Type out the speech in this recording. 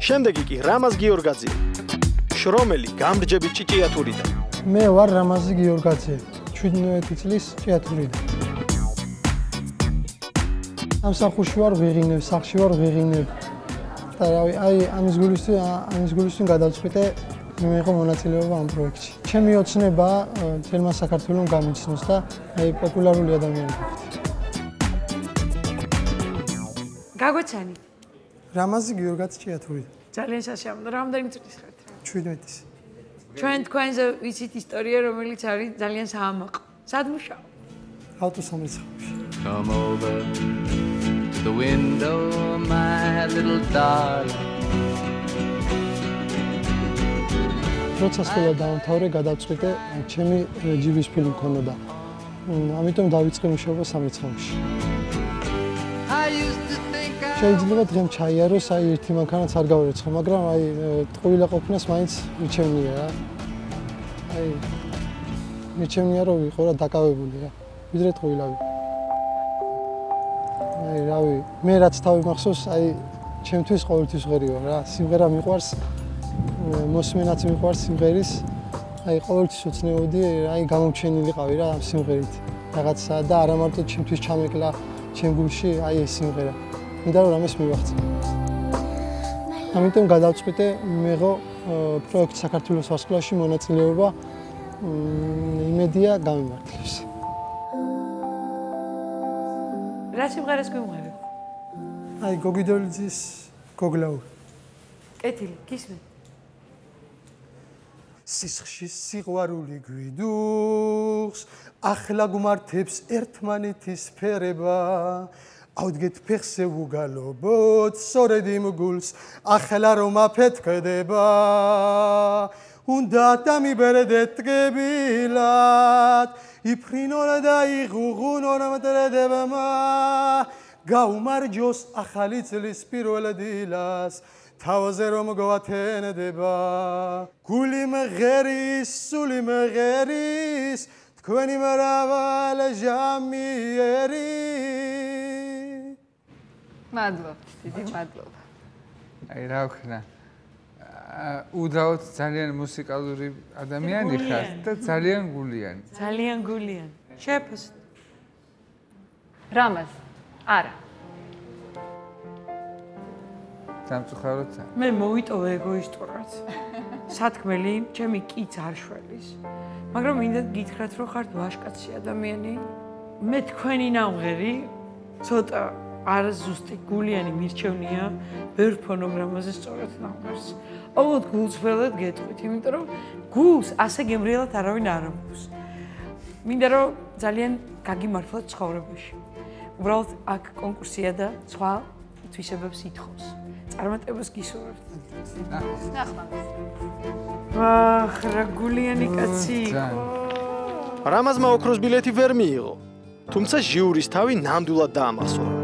შემდეგი კი რამაზ გიორგაძე. შრომელი გამრჯები ჭიჭიათურიდან. მე ვარ რამაზი გიორგაძე, 17 წლის ჭიათურიდან. ამ სახლში ვარ ვიღინებ, სახლში ვარ ვიღინებ. და რავი, ამის გულისთვის გადავწყვიტე მიიღო მონაწილეობა ამ პროექტში. ჩემი ოცნება თელმა საქართველოს გამიცნოს და პოპულარული ადამიანი გავხდე. გაგვეცანი? რამაზი გიორგაძე ჭიათურიდან. ძალიან სასიამოვნო. რამდენი წლის ხართ? 17-ის. ჩვენ თქვენზე ვიცით ისტორია, რომელიც არის ძალიან საამაყო. სად მუშაობ? ავტოსამრეცხაოში. Come over to the window, my little darling. როცა სკოლა დაამთავრე, გადავწყვიტე ჩემი ჯიბის ფილმი მქონოდა. ამიტომ დავიწყე მუშაობა სამრეცხაოში. შეიძლება დღემ ჩაიაროს, ერთი მანქანაც არ გავერეცხო, მაგრამ ტყუილა ყოფნას მაინც მიჩვენია რა. მიჩვენია რომ ვიყო რა დაკავებული რა. ვიდრე ტყუილა ვიყო. რავი, მე რაც თავი მახსოვს, ჩემთვის ყოველთვის ღერი ვარ რა. სიმღერა მიყვარს, მოსმენაც მიყვარს სიმღერის. ყოველთვის ოცნებობდი, გამომჩენილიყავი რა ამ სიმღერით. რაღაცა და არა მარტო ჩემთვის ჩამეკლა ჩემ გულში, ეს სიმღერა. მინდა რომ რამეს მივახცე. ამიტომ გადავწყვიტე მიიღო პროექტ საქართველოს ვარსკვლავში მონაწილეობა. იმედია გამიმართლებს. რა სიმღერას გვიმღერებ? გოგიდოლიძის გოგლაური. კეთილი, გისმენთ. სისხლში სიყვარული გვიდუხს, ახლა გვმართებს ერთმანეთის ფერება. ავდგეთ ფეხზე უგალობოთ, სწორედ იმ გულს, ახლა რომ აფეთქდება. უნდა დამიბერდეთ ტკბილად, იფრინონ და იღუღუნონ მტრედებმა. გაუმარჯოს ახალი წლის პირველ დილას, თავზე რომ გვათენდება. გული მღერის, სული მღერის, თქვენი მრავალ ჟამიერი. მადლობთ, დიდი მადლობა. რა ვქნა. უდაოდ ძალიან მუსიკალური ადამიანი ხარ და ძალიან გულიანი. ძალიან გულიანი. შეფოს. რამაზ. არა. სამწუხაროდ. მე მოვიტოვე ეგოისტურად. სათქმელი, ჩემი კიც არ შველის. მაგრამ მინდა გითხრათ, რომ ხართ ვაჟკაცი ადამიანი. მე თქვენი ნამღერი ცოტა არ ზუსტი გულიანი მირჩევნია ბევრ ფონოგრამაზე სწორად ნამღერს. ოღონდ გულწრფელად გეტყვით, იმიტომ რომ გულს ასე გემრიელად არავინ არ ამბობს. მინდა რომ ძალიან გაგიმართლოთ ცხოვრებაში. უბრალოდ აქ კონკურსია და სხვა თვისებებს ითხოვს. წარმატებას გისურვებთ. ნახმართ. ვახ, რა გულიანი კაცი იყო. რამაზმა ოქროს ბილეთი ვერ მიიღო, თუმცა ჟიურის თავი ნამდვილად დაამახსოვრა.